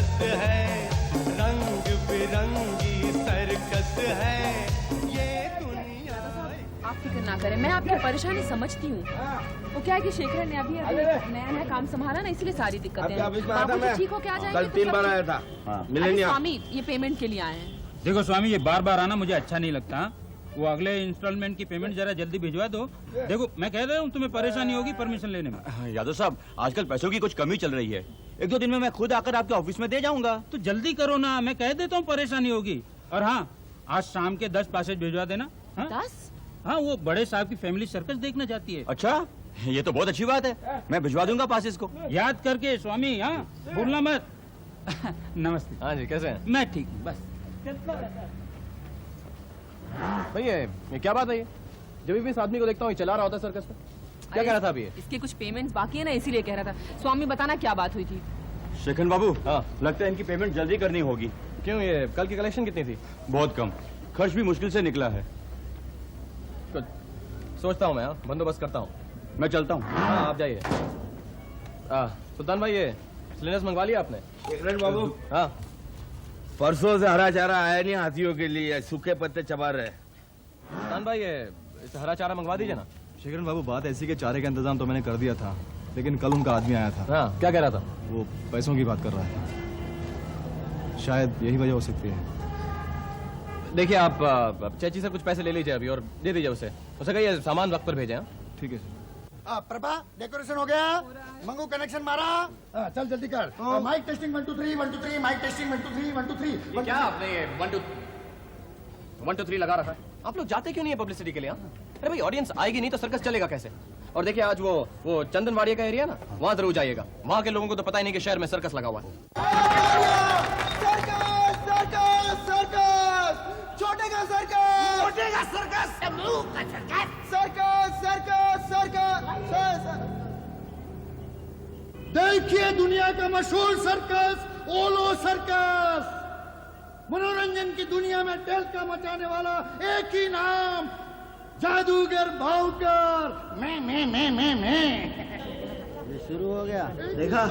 Circus है, रंग बिरंगी सर्कस है ये दुनिया। आप फिक्र ना करें, मैं आपकी परेशानी समझती हूँ। वो क्या है कि शेखर ने अभी नया काम संभाला ना, इसलिए सारी दिक्कतें हैं। बाबूजी ठीक हो क्या जाएंगे? कल 3 बार आया था, मिले नहीं। स्वामी ये पेमेंट के लिए आए हैं। देखो स्वामी, ये बार बार आना मुझे अच्छा नहीं लगता। वो अगले इंस्टॉलमेंट की पेमेंट जरा जल्दी भिजवा दो। देखो मैं कह रहा हूँ तुम्हें परेशानी होगी परमिशन लेने में। यादव साहब, आजकल पैसों की कुछ कमी चल रही है। 1-2 दिन में मैं खुद आकर आपके ऑफिस में दे जाऊंगा। तो जल्दी करो ना, मैं कह देता हूँ परेशानी होगी। और हाँ, आज शाम के 10 पासेज भिजवा देना। 10? हाँ, वो बड़े साहब की फैमिली सर्कस देखना चाहती है। अच्छा, ये तो बहुत अच्छी बात है, मैं भिजवा दूंगा पासेस को। याद करके स्वामी, हाँ भूलना मत। नमस्ते। हाँ जी, कैसे हैं? मैं ठीक हूँ, बस। भैया ये क्या बात है? ये जब भी इस आदमी को देखता हूँ चला रहा होता है सर्कस में। क्या कह रहा था अभी? इसके कुछ पेमेंट्स बाकी है ना, इसीलिए कह रहा था। स्वामी बताना क्या बात हुई थी? शेखन बाबू, हाँ, लगता है इनकी पेमेंट जल्दी करनी होगी। क्यों, ये कल की कलेक्शन कितनी थी? बहुत कम, खर्च भी मुश्किल से निकला है। कुछ सोचता हूँ मैं, बंदोबस्त करता हूँ। मैं चलता हूँ। हाँ आप जाइए। सुल्तान भाई, ये सिलेंडर्स मंगवा लिया आपने? शेखर बाबू, हाँ। परसों से हरा चारा आया नहीं हाथियों के लिए, सूखे पत्ते चबा रहे। सुल्तान भाई, ये इस हरा चारा मंगवा दीजिए ना। शेखर बाबू, बात ऐसी के चारे का इंतजाम तो मैंने कर दिया था, लेकिन कल उनका आदमी आया था। हाँ, क्या कह रहा था? वो पैसों की बात कर रहा है, शायद यही वजह हो सकती है। देखिए आप चाची से कुछ पैसे ले लीजिए अभी और दे दीजिए उसे कहिए सामान वक्त पर भेजें। ठीक है सर। प्रभा, डेकोरेशन हो गया? मंगू कनेक्शन मारा? चल जल्दी कर। Mike testing 1 2 3 1 2 3, mike testing 1 2 3 1 2 3। क्या आपने ये 1 2 3 लगा रखा है? आप लोग जाते क्यों नहीं है पब्लिसिटी के लिए? अरे भाई, ऑडियंस आएगी नहीं तो सर्कस चलेगा कैसे? और देखिए आज वो चंदनवाड़िया का एरिया ना, वहाँ जरूर जाइएगा। वहाँ के लोगों को तो पता ही नहीं कि शहर में सर्कस लगा हुआ है। छोटे का सर्कस, छोटे का सर्कस, सर्कस सर्कस सर्कस। देखिए दुनिया का मशहूर सर्कस, ओलो सर्कस। मनोरंजन की दुनिया में टहलका मचाने वाला एक ही नाम, जादूगर भावकर। मैं ये शुरू हो गया। देखा,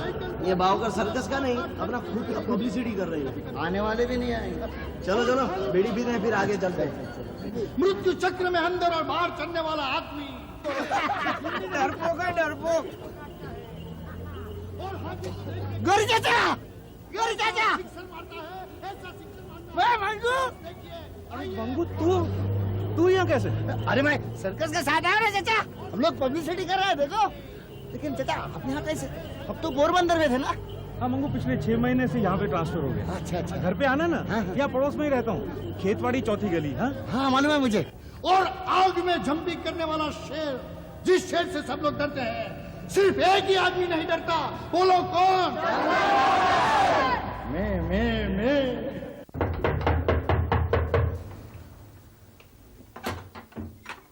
ये भावकर सर्कस का नहीं, अपना खुद का पब्लिसिटी कर रही है। आने वाले भी नहीं आएंगे। चलो चलो, बीड़ी पीते हैं, फिर आगे चलते हैं। मृत्यु चक्र में अंदर और बाहर चलने वाला आदमी। डरपोक है, डरपोक। गौरी चाचा, गौरी चाचा, मंगू, तू यहाँ कैसे? अरे मैं सर्कस के साथ आया ना चाचा, हम लोग पब्लिसिटी कर रहे हैं देखो। लेकिन चाचा अपने यहाँ कैसे? अब तो पोरबंदर में थे ना? हाँ मंगू, पिछले 6 महीने से यहाँ पे ट्रांसफर हो गया। अच्छा अच्छा। घर पे आना ना, हाँ। यहाँ पड़ोस में ही रहता हूँ, खेतवाड़ी चौथी गली। हाँ हाँ मालूम है मुझे। और आग में जंपिंग करने वाला शेर, जिस शेर से सब लोग डरते हैं, सिर्फ एक ही आदमी नहीं डरता। बोलो कौन? मैं।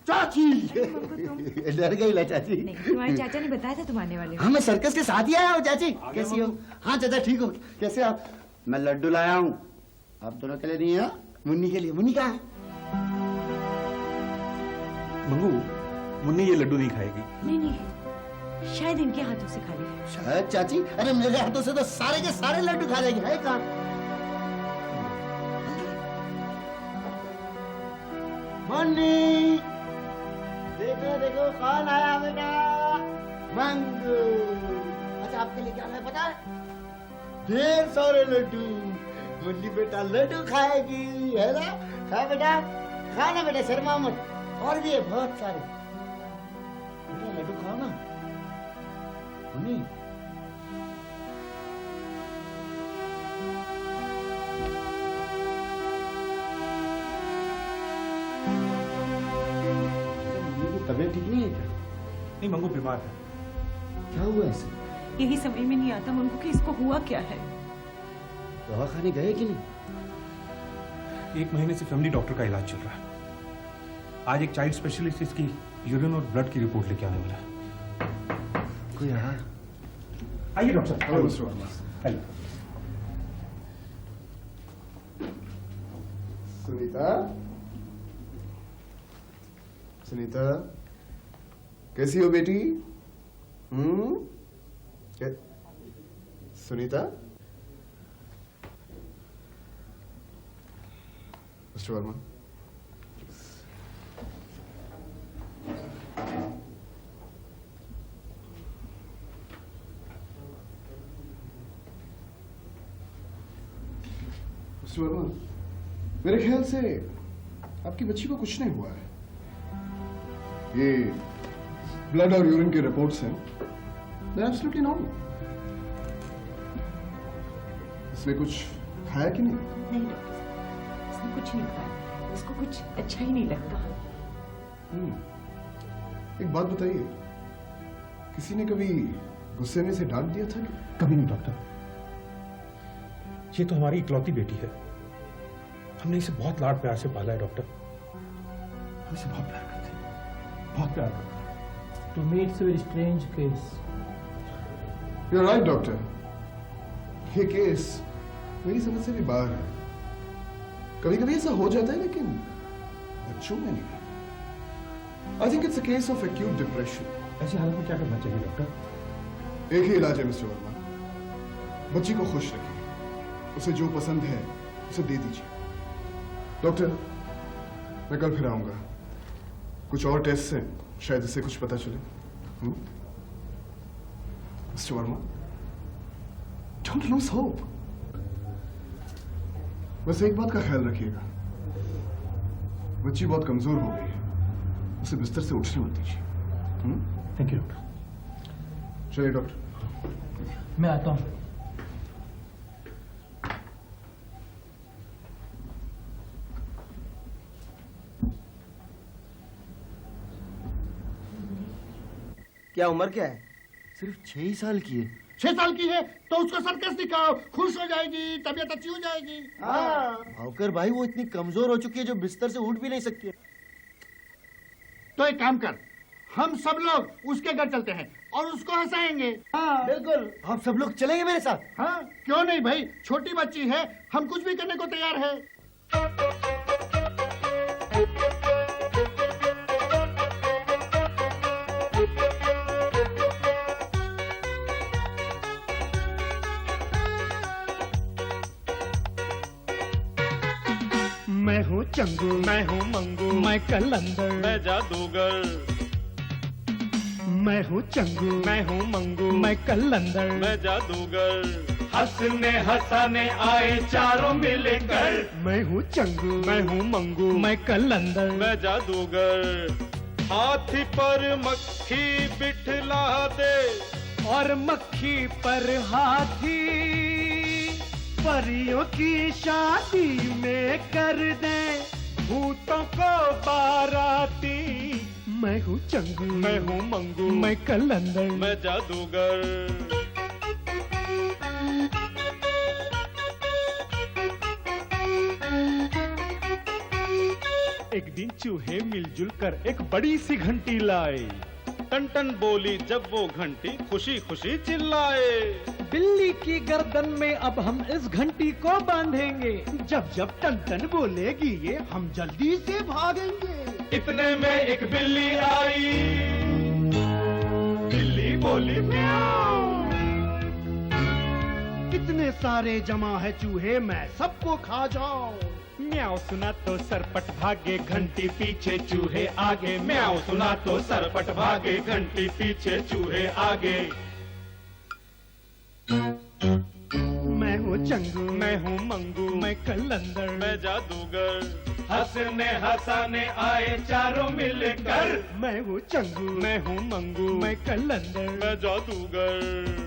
चाची, डर गई ला चाची। नहीं, तुम्हारे चाचा ने बताया था तुम आने वाले हो। हाँ मैं सर्कस के साथ ही आया हूँ। चाची कैसी हो? हाँ चाचा ठीक हो। कैसे आप? मैं लड्डू लाया हूँ, आप दोनों के लिए नहीं है, मुन्नी के लिए। मुन्नी कहाँ है? मंगू, मुन्नी ये लड्डू नहीं खाएगी। नहीं, शायद इनके हाथों से खा लिया। शायद चाची? अरे मेरे हाथों से तो सारे के सारे लड्डू खा जाएगी। है कहाँ? मुन्नी, देखो देखो कौन आया बेटा। मंगू। अच्छा आपके लिए क्या है पता है? ढेर सारे लड्डू। मुन्नी बेटा लड्डू खाएगी, है ना? खा बेटा, खाना बेटा, शर्मा मत। और भी है बहुत सारे। बेटा लड्डू खाओ ना मुन्नी। तबीयत ठीक नहीं है क्या? नहीं मंगू बीमार है। क्या हुआ ऐसे? यही समझ में नहीं आता मंगू कि इसको हुआ क्या है। दवाखाने गए कि नहीं? 1 महीने से फैमिली डॉक्टर का इलाज चल रहा है। आज एक चाइल्ड स्पेशलिस्ट इसकी यूरिन और ब्लड की रिपोर्ट लेके आने वाला है। कोई आया? आइए डॉक्टर साहब। आइए। सुनीता, सुनीता कैसी हो बेटी? सुनीता, मिस्टर वर्मा, मिस्टर वर्मा, मेरे ख्याल से आपकी बच्ची को कुछ नहीं हुआ है। ये ब्लड और यूरिन के रिपोर्ट्स हैं, they're absolutely normal। इसने कुछ खाया कि नहीं? नहीं डॉक्टर साहब, इसने कुछ नहीं खाया, इसको कुछ अच्छा ही नहीं लगता। एक बात बताइए, किसी ने कभी गुस्से में से डांट दिया था कि? कभी नहीं डॉक्टर, ये तो हमारी इकलौती बेटी है। हमने इसे बहुत लाड प्यार से पाला है डॉक्टर। हम इसे बहुत प्यार करते हैं, बहुत प्यार करते हैं। To me it's a very strange case. You're right, doctor. ये केस मेरी समझ से भी बाहर है। कभी कभी ऐसा हो जाता है, लेकिन बच्चों में नहीं। I think it's a case of acute depression। ऐसी हालत में क्या करना चाहिए डॉक्टर? एक ही इलाज है मिस्टर वर्मा, बच्ची को खुश रखिए, उसे जो पसंद है उसे दे दीजिए। डॉक्टर, मैं कल फिर आऊंगा, कुछ और टेस्ट से शायद इससे कुछ पता चले। Mister Verma, don't lose hope. बस एक बात का ख्याल रखिएगा, बच्ची बहुत कमजोर हो गई है, उसे बिस्तर से उठने मत दीजिए। Thank you doctor. चलिए डॉक्टर, मैं आता हूँ। क्या उम्र क्या है? सिर्फ 6 साल की है। 6 साल की है तो उसको सर्कस दिखाओ, खुश हो जाएगी, तबीयत अच्छी हो जाएगी। हाँ। भावकर भाई, वो इतनी कमजोर हो चुकी है जो बिस्तर से उठ भी नहीं सकती है। तो एक काम कर, हम सब लोग उसके घर चलते हैं और उसको हंसाएंगे। हाँ बिल्कुल, आप सब लोग चलेंगे मेरे साथ? हाँ, क्यों नहीं भाई, छोटी बच्ची है, हम कुछ भी करने को तैयार है। मैं हूँ चंगू, मैं हूँ मंगू, मैं कलंदर, मैं जादूगर। मैं हूँ चंगू, मैं हूँ मंगू, मैं कलंदर, मैं जादूगर। हंसने हंसाने आए चारों मिलकर। मैं हूँ चंगू, मैं हूँ मंगू, मैं कलंदर, मैं जादूगर। हाथी पर मक्खी बिठला दे और मक्खी पर हाथी, परियों की शादी में कर दे भूतों को बाराती। मैं हूँ चंगू, मैं हूँ मंगू, मैं कलंदर, मैं जादूगर। एक दिन चूहे मिलजुल कर एक बड़ी सी घंटी लाए। टन टन बोली जब वो घंटी, खुशी खुशी चिल्लाए। बिल्ली की गर्दन में अब हम इस घंटी को बांधेंगे, जब जब टन टन बोलेगी ये हम जल्दी से भागेंगे। इतने में एक बिल्ली आई, बिल्ली बोली म्याऊं। कितने सारे जमा है चूहे, मैं सबको खा जाऊं। म्याऊं सुना तो सरपट भागे, घंटी पीछे चूहे आगे। म्याऊं सुना तो सरपट भागे, घंटी पीछे चूहे आगे। मैं हूँ चंगू, मैं हूँ मंगू, मैं कलंदर, मैं जादूगर। हंसने हंसाने आए चारों मिलकर। मैं हूँ चंगू, मैं हूँ मंगू, मैं कलंदर, मैं जादूगर।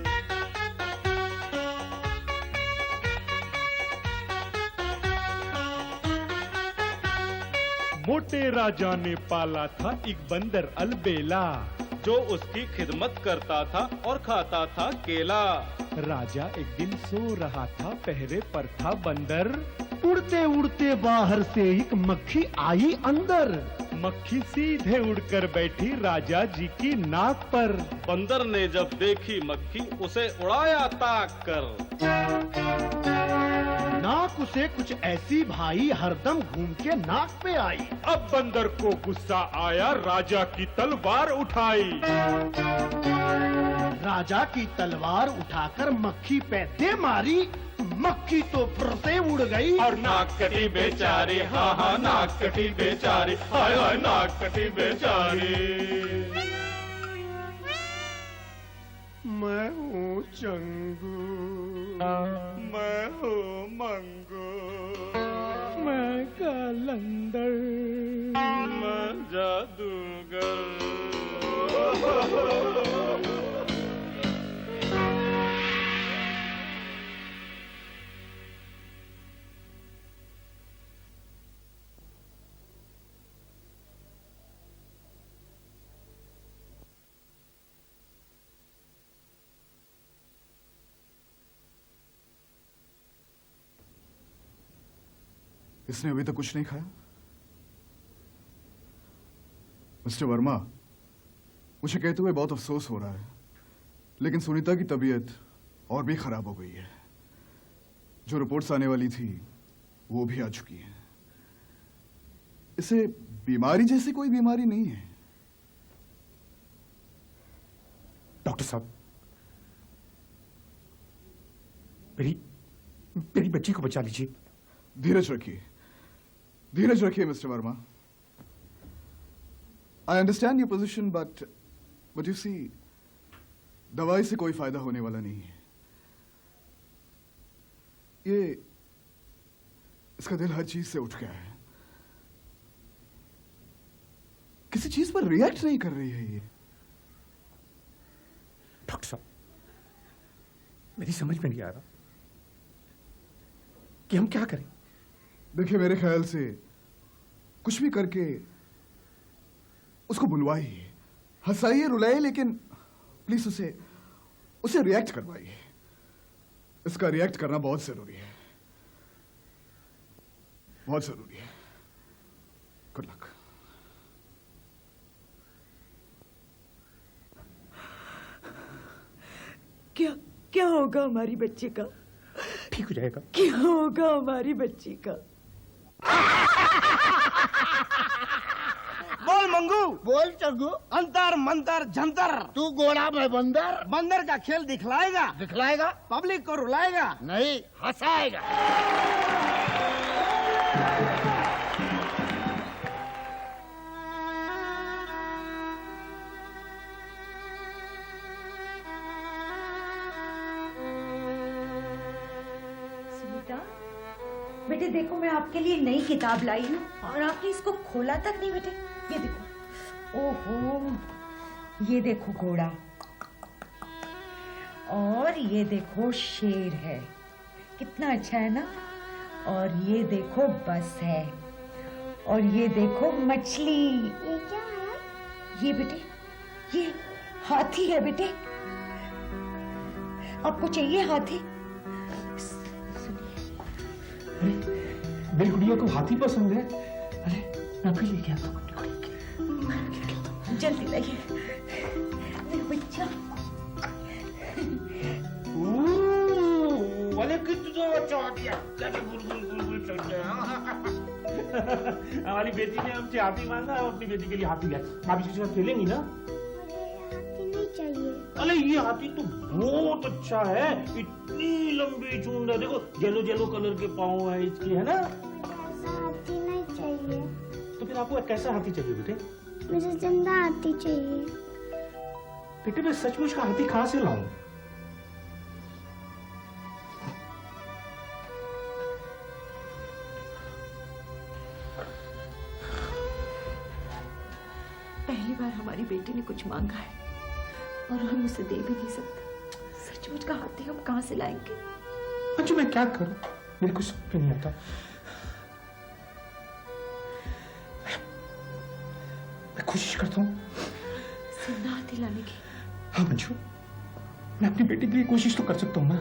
मोटे राजा ने पाला था एक बंदर अलबेला, जो उसकी खिदमत करता था और खाता था केला। राजा एक दिन सो रहा था, पहरे पर था बंदर। उड़ते उड़ते बाहर से एक मक्खी आई अंदर। मक्खी सीधे उड़कर बैठी राजा जी की नाक पर। बंदर ने जब देखी मक्खी, उसे उड़ाया ताक कर। नाक उसे कुछ ऐसी भाई, हरदम घूम के नाक पे आई। अब बंदर को गुस्सा आया, राजा की तलवार उठाई। राजा की तलवार उठाकर मक्खी पे दे मारी। मक्खी तो फिर से उड़ गई। और नाक कटी बेचारी, हाँ हाँ नाक कटी बेचारी, हाय हाय नाक कटी बेचारी। मैं हूँ चंगू, मैं हूँ मंगू, मैं कलंदर, मैं जादूगर। इसने अभी तक कुछ नहीं खाया? मिस्टर वर्मा, मुझे कहते हुए बहुत अफसोस हो रहा है, लेकिन सुनीता की तबीयत और भी खराब हो गई है। जो रिपोर्ट्स आने वाली थी वो भी आ चुकी है। इसे बीमारी जैसी कोई बीमारी नहीं है। डॉक्टर साहब, मेरी बच्ची को बचा लीजिए। धीरज रखिए, धीरज रखिए mister Verma. I understand your position, but you see, दवाई से कोई फायदा होने वाला नहीं है। इसका दिल हर चीज से उठ गया है, किसी चीज पर रिएक्ट नहीं कर रही है ये। डॉक्टर साहब, मेरी समझ में नहीं आ रहा कि हम क्या करें। देखिए, मेरे ख्याल से कुछ भी करके उसको बुलवाइए, हंसाइए, रुलाइए, लेकिन प्लीज उसे रिएक्ट करवाइए। इसका रिएक्ट करना बहुत जरूरी है, बहुत जरूरी है। Good luck. क्या होगा हमारी बच्ची का? ठीक हो जाएगा। क्या होगा हमारी बच्ची का? बोल मंगू। बोल चंगू। अंतर मंतर जंतर। तू घोड़ा मैं बंदर। बंदर का खेल दिखलाएगा। दिखलाएगा? पब्लिक को रुलाएगा। नहीं, हंसाएगा। बेटे देखो, मैं आपके लिए नई किताब लाई हूँ और आपने इसको खोला तक नहीं बेटे। ये देखो, ओहो, ये देखो घोड़ा, और ये देखो शेर है, कितना अच्छा है ना। और ये देखो बस है, और ये देखो मछली। ये क्या है? ये बेटे, ये हाथी है बेटे। आपको चाहिए हाथी? मेरी गुड़िया को हाथी पसंद है। अरे मैं भी लेके आता हूँ। जल्दी लाइए मेरा बच्चा। वाले कितना अच्छा दिया, कैसे गुलगुल चलते हैं। हमारी बेटी ने हमसे हाथी मांगा, हम अपनी बेटी के लिए हाथी लाए। आप इसके साथ खेलेंगी ना? हाथी नहीं चाहिए। अरे ये हाथी तो बहुत अच्छा है, इतनी लंबी चूंड है, देखो येलो येलो कलर के पाँव है इसके, है ना? हाथी नहीं चाहिए। तो फिर आपको कैसा हाथी चाहिए बेटे? मुझे जिंदा हाथी चाहिए। बेटे मैं सचमुच का हाथी कहाँ से लाऊं? पहली बार हमारी बेटी ने कुछ मांगा है और हम उसे दे भी नहीं सकते। सचमुच का हाथी हम कहाँ से लाएंगे? अच्छा मैं क्या करूं, मेरे को समझ नहीं आता। मैं कोशिश करता हूँ जिंदा हाथी लाने की। हाँ मंजू, मैं अपनी बेटी के लिए कोशिश तो कर सकता हूँ ना।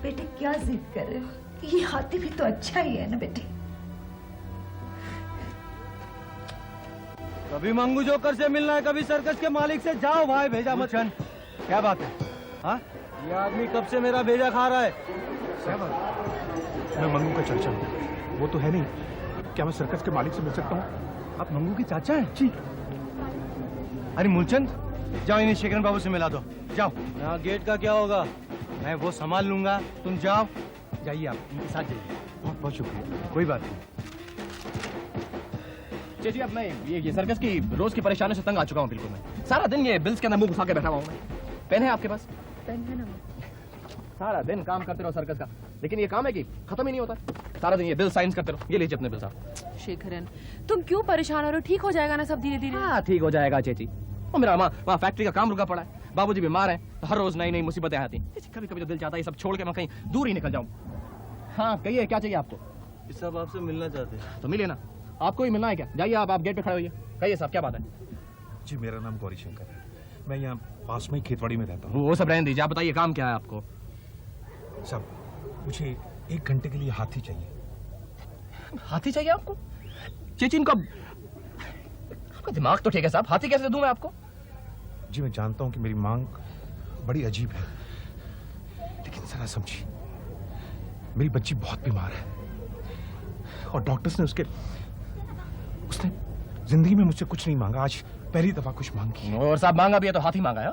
बेटे क्या जिद कर रहे हो? ये हाथी भी तो अच्छा ही है ना बेटे। कभी मंगू जोकर से मिलना है, कभी सर्कस के मालिक से। जाओ भाई, भेजा मत। क्या बात है? हाँ, ये आदमी कब से मेरा भेजा खा रहा है। क्या बात? मैं मंगू का चाचा हूँ, वो तो है नहीं। क्या मैं सर्कस के मालिक से मिल सकता हूँ? आप मंगू के चाचा हैं? जी। अरे मूलचंद, जाओ इन्हें शेखरन बाबू से मिला दो। जाओ। यहाँ गेट का क्या होगा, मैं वो संभाल लूंगा, तुम जाओ। जाइए आप इनके साथ जाइए। बहुत बहुत शुक्रिया। कोई बात नहीं। जी अब मैं ये सर्कस की रोज की परेशानी से तंग आ चुका हूँ बिल्कुल। मैं सारा दिन ये बिल्स के अंदर मुंह घुसा के बैठा हुआ हूँ मैं। पेन है आपके पास? पेन है ना। सारा दिन काम करते रहो सर्कस का, लेकिन ये काम है कि खत्म ही नहीं होता। सारा दिन ये बिल साइंस करते रहो। ये लीजिए अपने बिल साहब। शेखरन, तुम क्यों परेशान हो रहे हो? ठीक हो जाएगा ना सब धीरे धीरे। हाँ ठीक हो जाएगा चेची। और मेरा वहाँ फैक्ट्री का काम रुका पड़ा है, बाबूजी बीमार हैं, तो हर रोज नई नई मुसीबतें आती। कभी कभी तो दिल चाहता है ये सब छोड़ के मैं कहीं दूर ही निकल जाऊँ। हाँ कहिए क्या चाहिए आपको? सब आपसे मिलना चाहते हैं। तो मिलिए ना। आपको ही मिलना है क्या? जाइए आप गेट पे खड़े होइए। कहिए साहब क्या बात है? जी मेरा नाम गौरी शंकर है, मैं यहाँ पास में ही खेतवाड़ी में रहता हूँ। वो सब रहने दीजिए, आप बताइए काम क्या है आपको? साहब मुझे 1 घंटे के लिए हाथी चाहिए। हाथी चाहिए आपको? चेची इनका आपका दिमाग तो ठीक है साहब, हाथी कैसे दूं मैं आपको? जी मैं जानता हूँ कि मेरी मांग बड़ी अजीब है, लेकिन जरा समझिए, मेरी बच्ची बहुत बीमार है और डॉक्टर्स ने उसने जिंदगी में मुझसे कुछ नहीं मांगा, आज पहली दफा कुछ मांग की। और साहब मांगा भी है तो हाथी मांगा है।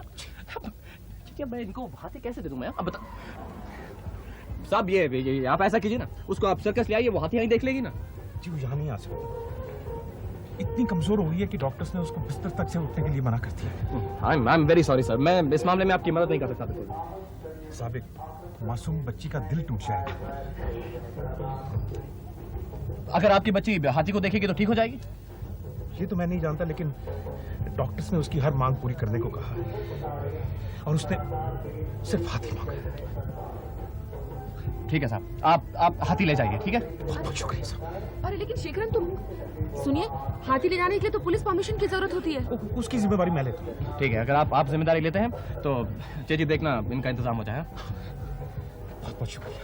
मैं इनको हाथी कैसे दे दूं मैं? अब बता साहब, ये आप ऐसा कीजिए ना, उसको आप सर्कस ले आइए, वो हाथी यहीं देख लेगी ना। जी वो यहाँ नहीं आ सकती, इतनी कमजोर हो रही है कि डॉक्टर्स ने उसको बिस्तर तक से उठने के लिए मना कर दिया है। I am very sorry sir, मैं इस मामले में आपकी मदद नहीं कर सकता। साहब एक मासूम बच्ची का दिल टूट जाएगा। अगर आपकी बच्ची हाथी को देखेगी तो ठीक हो जाएगी? ये तो मैं नहीं जानता, लेकिन डॉक्टर्स ने उसकी हर मांग पूरी करने को कहा है और उसने सिर्फ हाथी मांगा है। ठीक है साहब, आप हाथी ले जाइए। ठीक है, बहुत बहुत शुक्रिया साहब। अरे लेकिन शेखरन तुम सुनिए, हाथी ले जाने के लिए तो पुलिस परमिशन की जरूरत होती है। उसकी जिम्मेदारी मैं लेता हूँ। ठीक है, अगर आप जिम्मेदारी लेते हैं तो चेची देखना इनका इंतजाम हो जाए। बहुत बहुत शुक्रिया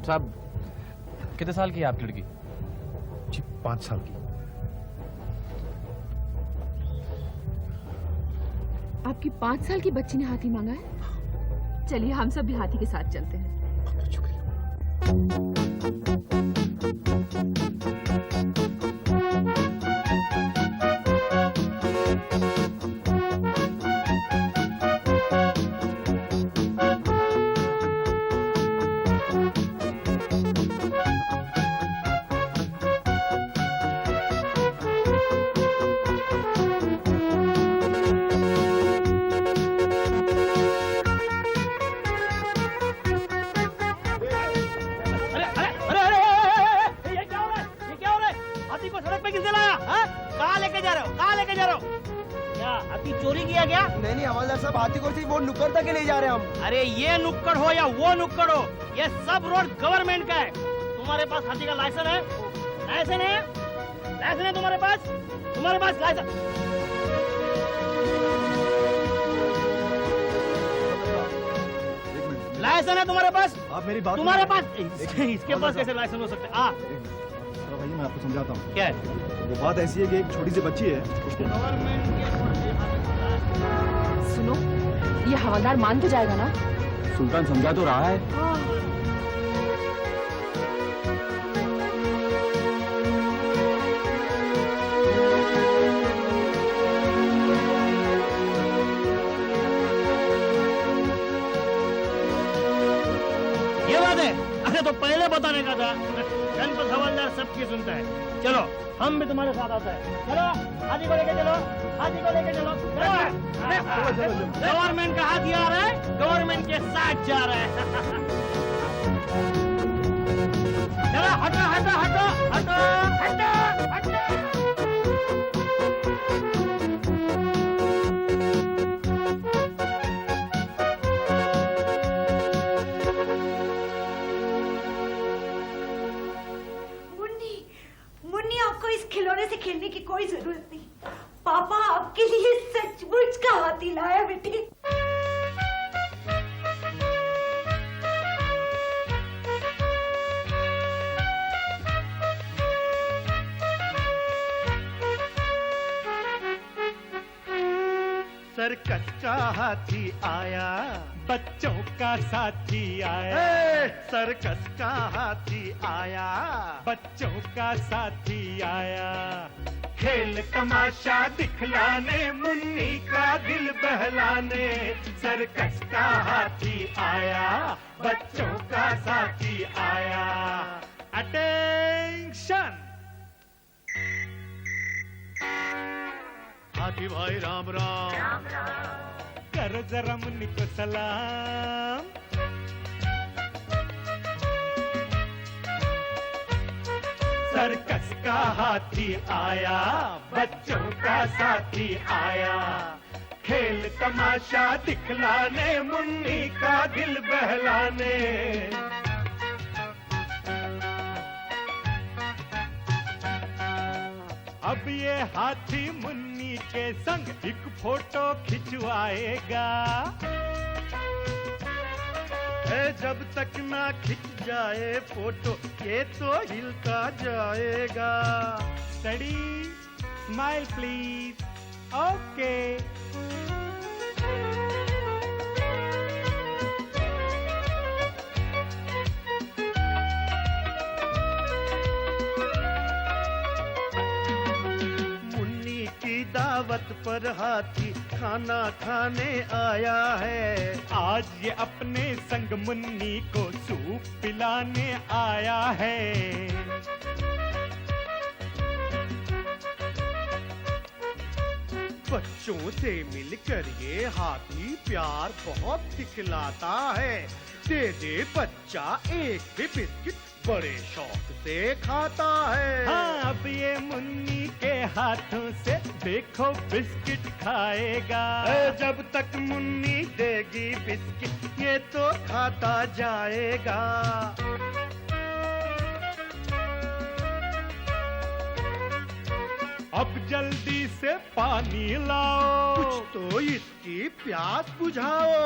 साहब। कितने साल की है आपकी लड़की? जी 5 साल की। आपकी 5 साल की बच्ची ने हाथी मांगा है? चलिए हम सब भी हाथी के साथ चलते हैं। बहुत शुक्रिया। चोरी किया क्या? नहीं हवालदार साहब, हाथी को सिर्फ वो नुक्कड़ तक ले जा रहे हैं हम। अरे ये नुक्कड़ हो या वो नुक्कड़ हो, ये सब रोड गवर्नमेंट का है। तुम्हारे पास हाथी का लाइसेंस है? लाइसेंस है? लाइसेंस है तुम्हारे पास? तुम्हारे पास लाइसेंस? लाइसेंस है तुम्हारे पास? आप मेरी बात तुम्हारे पास इसके पास कैसे लाइसेंस हो सकता है? भाई मैं आपको समझाता हूँ। क्या है? वो बात ऐसी है कि एक छोटी सी बच्ची है, उसके सुनो, ये हवलदार मान तो जाएगा ना? सुल्तान समझा तो रहा है। ये बात है? अरे तो पहले बताने का था। जनपद हवलदार सबकी सुनता है। चलो हम भी तुम्हारे साथ आते हैं। चलो हाथी को लेके चलो, हाथी को लेके चलो। गवर्नमेंट का हाथी आ रहा है, गवर्नमेंट के साथ जा रहा है। चलो हटो हटो हटो हटो हटो हटो। खिलौने से खेलने की कोई जरूरत नहीं। पापा आपके लिए सचमुच का हाथी लाया बेटी। सर्कस का हाथी आया, बच्चों का साथी आया। सर्कस का हाथी आया, बच्चों का साथी आया। खेल तमाशा दिखलाने, मुन्नी का दिल बहलाने, सर्कस का हाथी आया, बच्चों का साथी आया। अटेंशन! हाथी भाई राम राम। करो जरा मुन्नी को सलाम। सर्कस का हाथी आया, बच्चों का साथी आया। खेल तमाशा दिखलाने, मुन्नी का दिल बहलाने। अब ये हाथी मुन्नी के संग एक फोटो खिंचवाएगा। जब तक ना खिंच जाए फोटो, ये तो हिलता जाएगा। Study, smile please. ओके। दावत पर हाथी खाना खाने आया है। आज ये अपने संग मुन्नी को सूप पिलाने आया है। बच्चों से मिलकर ये हाथी प्यार बहुत दिखलाता है। दे दे बच्चा एक भी बिस्किट, बड़े शौक से खाता है। हाँ, अब ये मुन्नी के हाथों से देखो बिस्किट खाएगा। जब तक मुन्नी देगी बिस्किट, ये तो खाता जाएगा। अब जल्दी से पानी लाओ, कुछ तो इसकी प्यास बुझाओ।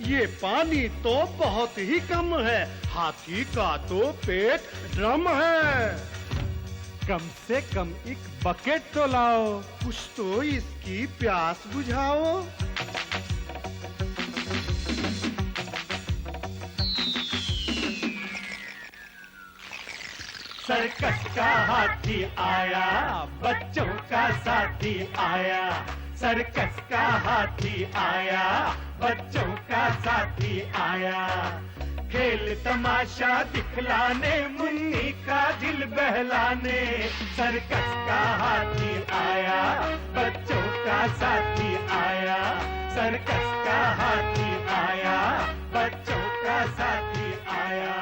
ये पानी तो बहुत ही कम है। हाथी का तो पेट ड्रम है। कम से कम एक बकेट तो लाओ, कुछ तो इसकी प्यास बुझाओ। सर्कस का हाथी आया, बच्चों का साथी आया। सर्कस का हाथी आया, बच्चों का साथी आया। खेल तमाशा दिखलाने, मुन्नी का दिल बहलाने। सर्कस का हाथी आया, बच्चों का साथी आया। सर्कस का हाथी आया, बच्चों का साथी आया।